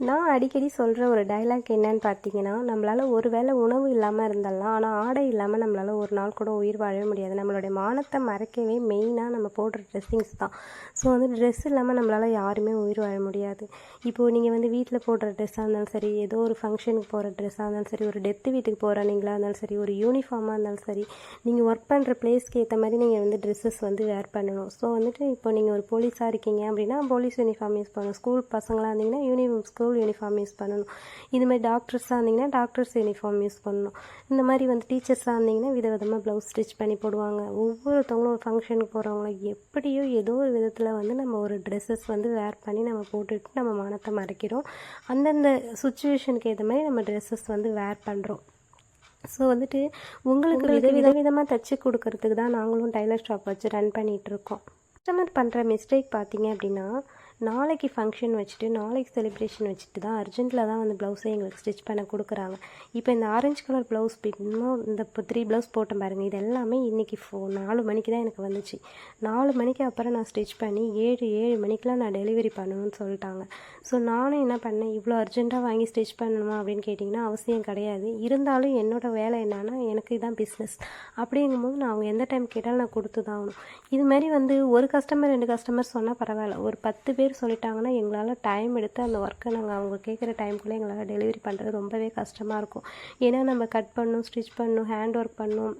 நான் அடிக்கடி சொல்கிற ஒரு டைலாக் என்னன்னு பார்த்தீங்கன்னா, நம்மளால் ஒரு வேளை உணவு இல்லாமல் இருந்துடலாம், ஆனால் ஆடை இல்லாமல் நம்மளால் ஒரு நாள் கூட உயிர் வாழவே முடியாது. நம்மளுடைய மானத்தை மறைக்கவே மெயினாக நம்ம போடுற ட்ரெஸ்ஸிங்ஸ் தான். ஸோ வந்து ட்ரெஸ் இல்லாமல் நம்மளால் யாருமே உயிர் வாழ முடியாது. இப்போது நீங்கள் வந்து வீட்டில் போடுற ட்ரெஸ்ஸாக இருந்தாலும் சரி, ஏதோ ஒரு ஃபங்க்ஷனுக்கு போகிற ட்ரெஸ்ஸாக இருந்தாலும் சரி, ஒரு டெத்து வீட்டுக்கு போகிறீங்களா இருந்தாலும் சரி, ஒரு யூனிஃபார்மாக இருந்தாலும் சரி, நீங்கள் ஒர்க் பண்ணுற பிளேஸ்க்கு ஏற்ற மாதிரி நீங்கள் வந்து ட்ரெஸ்ஸஸ் வந்து வேர் பண்ணணும். ஸோ வந்துட்டு இப்போ நீங்கள் ஒரு போலீஸாக இருக்கீங்க அப்படின்னா போலீஸ் யூனிஃபார்ம் யூஸ் பண்ணணும். ஸ்கூல் பசங்களாக இருந்தீங்கன்னா ஸ்கூல் யூனிஃபார்ம் யூஸ் பண்ணணும். இதுமாதிரி டாக்டர்ஸாக இருந்தீங்கன்னா டாக்டர்ஸ் யூனிஃபார்ம் யூஸ் பண்ணணும். இந்த மாதிரி வந்து டீச்சர்ஸாக இருந்தீங்கன்னா விதவிதமாக ப்ளவுஸ் ஸ்டிச் பண்ணி போடுவாங்க. ஒவ்வொருத்தவங்களும் ஒரு ஃபங்க்ஷனுக்கு போகிறவங்கள எப்படியோ ஏதோ ஒரு விதத்தில் வந்து நம்ம ஒரு ட்ரெஸ்ஸஸ் வந்து வேர் பண்ணி நம்ம போட்டுட்டு நம்ம மானத்தை மறைக்கிறோம். அந்தந்த சுச்சுவேஷனுக்கு ஏற்ற மாதிரி நம்ம ட்ரெஸ்ஸஸ் வந்து வேர் பண்ணுறோம். ஸோ வந்துட்டு உங்களுக்கு விதவிதமாக தைச்சி கொடுக்கறதுக்கு தான் நாங்களும் டைலர் ஷாப் வச்சு ரன் பண்ணிகிட்ருக்கோம். கஸ்டமர் பண்ணுற மிஸ்டேக் பார்த்தீங்க அப்படின்னா, நாளைக்கு ஃபங்க்ஷன் வச்சுட்டு நாளைக்கு செலிப்ரேஷன் வச்சுட்டு தான் அர்ஜென்ட்டில் தான் வந்து ப்ளவுஸை எங்களுக்கு ஸ்டிச் பண்ண கொடுக்குறாங்க. இப்போ இந்த ஆரஞ்சு கலர் ப்ளவுஸ் இன்னும் இந்த இப்போ 3 ப்ளவுஸ் போட்டேன் பாருங்கள், இது எல்லாமே இன்றைக்கி 4 மணிக்கு தான் எனக்கு வந்துச்சு. 4 மணிக்கு அப்புறம் நான் ஸ்டிச் பண்ணி 7 மணிக்கெலாம் நான் டெலிவரி பண்ணணும்னு சொல்லிட்டாங்க. ஸோ நானும் என்ன பண்ணேன், இவ்வளோ அர்ஜென்ட்டாக வாங்கி ஸ்டிச் பண்ணணுமா அப்படின்னு கேட்டிங்கன்னா அவசியம் கிடையாது. இருந்தாலும் என்னோடய வேலை என்னன்னா, எனக்கு இதான் பிஸ்னஸ். அப்படிங்கும்போது நான் அவங்க எந்த டைம் கேட்டாலும் நான் கொடுத்து தான் ஆகணும். இதுமாரி வந்து ஒரு கஸ்டமர் 2 கஸ்டமர் சொன்னால் பரவாயில்ல, ஒரு 10 பேர் சொல்லிட்டாங்கன்னா எங்களால் டைம் எடுத்து அந்த ஒர்க்கை நாங்கள் அவங்க கேட்குற டைமுக்குள்ளே எங்களால் டெலிவரி பண்ணுறது ரொம்பவே கஷ்டமாக இருக்கும். ஏன்னா நம்ம கட் பண்ணணும், ஸ்டிச் பண்ணணும், ஹேண்ட் ஒர்க் பண்ணணும்,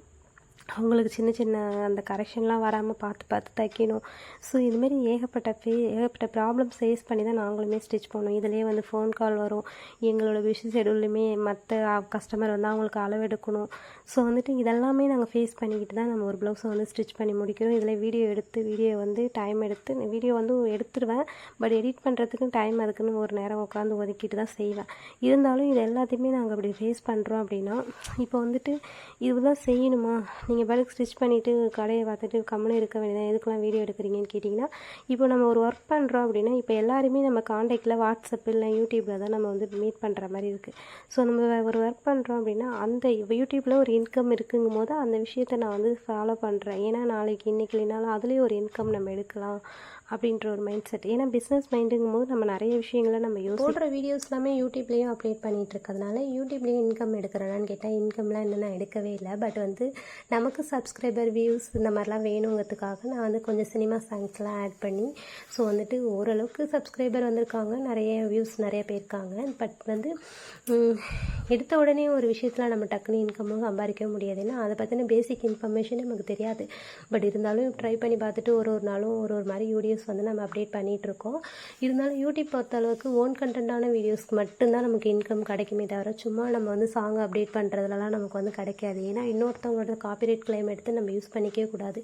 அவங்களுக்கு சின்ன சின்ன அந்த கரெக்ஷன்லாம் வராமல் பார்த்து தைக்கணும். ஸோ இதுமாரி ஏகப்பட்ட ப்ராப்ளம்ஸ் ஃபேஸ் பண்ணி தான் நாங்களுமே ஸ்டிச் பண்ணோம். இதிலே வந்து ஃபோன் கால் வரும், எங்களோட பிஸி ஷெடியூல்லையுமே மற்ற கஸ்டமர் வந்து அவங்களுக்கு அளவெடுக்கணும். ஸோ வந்துட்டு இதெல்லாமே நாங்கள் ஃபேஸ் பண்ணிக்கிட்டு தான் நம்ம ஒரு ப்ளவுஸை வந்து ஸ்டிச் பண்ணி முடிக்கிறோம். இதில் வீடியோ வந்து டைம் எடுத்து வீடியோ வந்து எடுத்துருவேன். பட் எடிட் பண்ணுறதுக்கு டைம் அதுக்குன்னு ஒரு நேரம் உட்காந்து ஒதுக்கிட்டு தான் செய்வேன். இருந்தாலும் இது எல்லாத்தையுமே நாங்கள் அப்படி ஃபேஸ் பண்ணுறோம் அப்படின்னா, இப்போ வந்துட்டு இதுதான் செய்யணுமா, நீங்கள் பாட்டுக்கு ஸ்டிச் பண்ணிவிட்டு கடையை பார்த்துட்டு கம்முன்னு இருக்க வேண்டியதான், எதுக்கெல்லாம் வீடியோ எடுக்கிறீங்கன்னு கேட்டிங்கன்னா, இப்போ நம்ம ஒரு ஒர்க் பண்ணுறோம் அப்படின்னா இப்போ எல்லாருமே நம்ம காண்டாக்டில் வாட்ஸ்அப் இல்லை யூடியூப்பில் தான் நம்ம வந்து மீட் பண்ணுற மாதிரி இருக்குது. ஸோ நம்ம ஒரு ஒர்க் பண்ணுறோம் அப்படின்னா அந்த யூடியூப்பில் ஒரு இன்கம் இருக்குங்கும் போது அந்த விஷயத்தை நான் வந்து ஃபாலோ பண்ணுறேன். ஏன்னா நாளைக்கு இன்றைக்கி இல்லைனாலும் அதுலேயும் ஒரு இன்கம் நம்ம எடுக்கலாம் அப்படின்ற ஒரு மைண்ட் செட். ஏன்னா பிஸ்னஸ் மைண்டுங்கும் போது நம்ம நிறைய விஷயங்களை நம்ம போடுற வீடியோஸ் எல்லாமே யூடியூப்லேயும் அப்டேட் பண்ணிகிட்டு இருக்கிறதுனால யூடியூப்லேயும் இன்கம் எடுக்கிறேன்னு கேட்டால் இன்கம்லாம் இன்னும் நான் எடுக்கவே இல்லை. பட் வந்து நமக்கு சப்ஸ்கிரைபர் வியூஸ் இந்த மாதிரிலாம் வேணுங்கிறதுக்காக நான் வந்து கொஞ்சம் சினிமா சாங்ஸ்லாம் ஆட் பண்ணி ஸோ வந்துட்டு ஓரளவுக்கு சப்ஸ்கிரைபர் வந்திருக்காங்க, நிறைய வியூஸ் நிறைய போயிருக்காங்க. பட் வந்து எடுத்த உடனே ஒரு விஷயத்தில் நம்ம டக்குன்னு இன்கமும் சம்பாதிக்க முடியாது. ஏன்னா அதை பற்றின பேசிக் இன்ஃபர்மேஷன் நமக்கு தெரியாது. பட் இருந்தாலும் ட்ரை பண்ணி பார்த்துட்டு ஒரு நாளும் ஒரு மாதிரி வீடியோஸ் வந்து நம்ம அப்டேட் பண்ணிகிட்ருக்கோம். இருந்தாலும் யூடியூப் பொறுத்த அளவுக்கு ஓன் கண்டென்ட்டான வீடியோஸ்க்கு மட்டும்தான் நமக்கு இன்கம் கிடைக்குமே தவிர சும்மா நம்ம வந்து சாங் அப்டேட் பண்ணுறதுலலாம் நமக்கு வந்து கிடைக்காது. ஏன்னா இன்னொருத்தவங்களோட காப்பிரைட் கிளைம் எடுத்து நம்ம யூஸ் பண்ணிக்கவே கூடாது.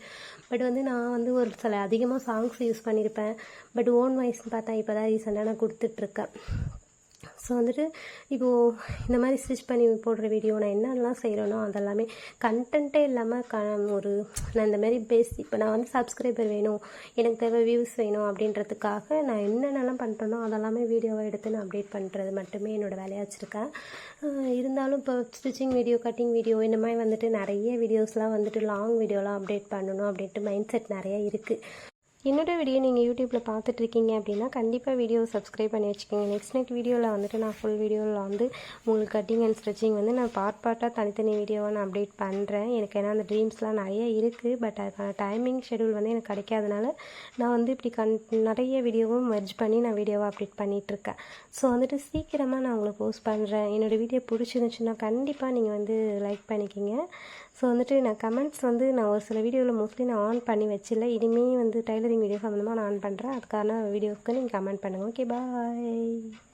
பட் வந்து நான் வந்து ஒரு சில அதிகமாக சாங்ஸ் யூஸ் பண்ணியிருப்பேன். பட் ஓன் வாய்ஸ்ன்னு பார்த்தா இப்போ தான் ரீசெண்டாக நான் கொடுத்துட்ருக்கேன். ஸோ வந்துட்டு இப்போது இந்த மாதிரி ஸ்டிச் பண்ணி போடுற வீடியோ நான் என்னென்னலாம் செய்கிறேனோ அதெல்லாமே கண்டென்ட்டே இல்லாமல் நான் இந்த மாதிரி இப்போ நான் வந்து சப்ஸ்கிரைபர் வேணும், எனக்கு தேவை வியூஸ் வேணும் அப்படின்றதுக்காக நான் என்னென்னலாம் பண்ணுறேனோ அதெல்லாமே வீடியோவை எடுத்து நான் அப்டேட் பண்ணுறது மட்டுமே என்னோடய வேலையாக வச்சுருக்கேன். இருந்தாலும் இப்போ ஸ்டிச்சிங் வீடியோ, கட்டிங் வீடியோ இந்த மாதிரி வந்துட்டு நிறைய வீடியோஸ்லாம் வந்துட்டு லாங் வீடியோலாம் அப்டேட் பண்ணணும் அப்படின்ட்டு மைண்ட் செட் நிறையா இருக்குது. என்னோடய வீடியோ நீங்கள் யூடியூப்பில் பார்த்துட்ருக்கீங்க அப்படின்னா கண்டிப்பாக வீடியோ சப்ஸ்கிரைப் பண்ணி வச்சுக்கோங்க. நெக்ஸ்ட் வீடியோவில் வந்துட்டு நான் ஃபுல் வீடியோவில் வந்து உங்களுக்கு கட்டிங் அண்ட் ஸ்டிச்சிங் வந்து நான் பார்ட்டாக தனித்தனி வீடியோவாக நான் அப்டேட் பண்ணுறேன். எனக்கு ஏன்னா அந்த ட்ரீம்ஸ்லாம் நிறைய இருக்குது. பட் அதுக்கான டைமிங் ஷெடியூல் வந்து எனக்கு கிடைக்காதனால நான் வந்து இப்படி நிறைய வீடியோவும் மெர்ஜ் பண்ணி நான் வீடியோவை அப்டேட் பண்ணிகிட்ருக்கேன். ஸோ வந்துட்டு சீக்கிரமாக நான் உங்களுக்கு போஸ்ட் பண்ணுறேன். என்னோடய வீடியோ பிடிச்சிருந்துச்சுன்னா கண்டிப்பாக நீங்கள் வந்து லைக் பண்ணிக்கிங்க. ஸோ வந்துட்டு நான் கமெண்ட்ஸ் வந்து நான் ஒரு சில வீடியோவில் மோஸ்ட்லி நான் ஆன் பண்ணி வச்சில்ல. இனிமேல் வந்து டைலரிங் வீடியோ சம்மந்தமாக நான் ஆன் பண்ணுறேன். அதுக்கான வீடியோஸ்க்கு நீங்கள் கமெண்ட் பண்ணுங்கள். ஓகே, பாய்.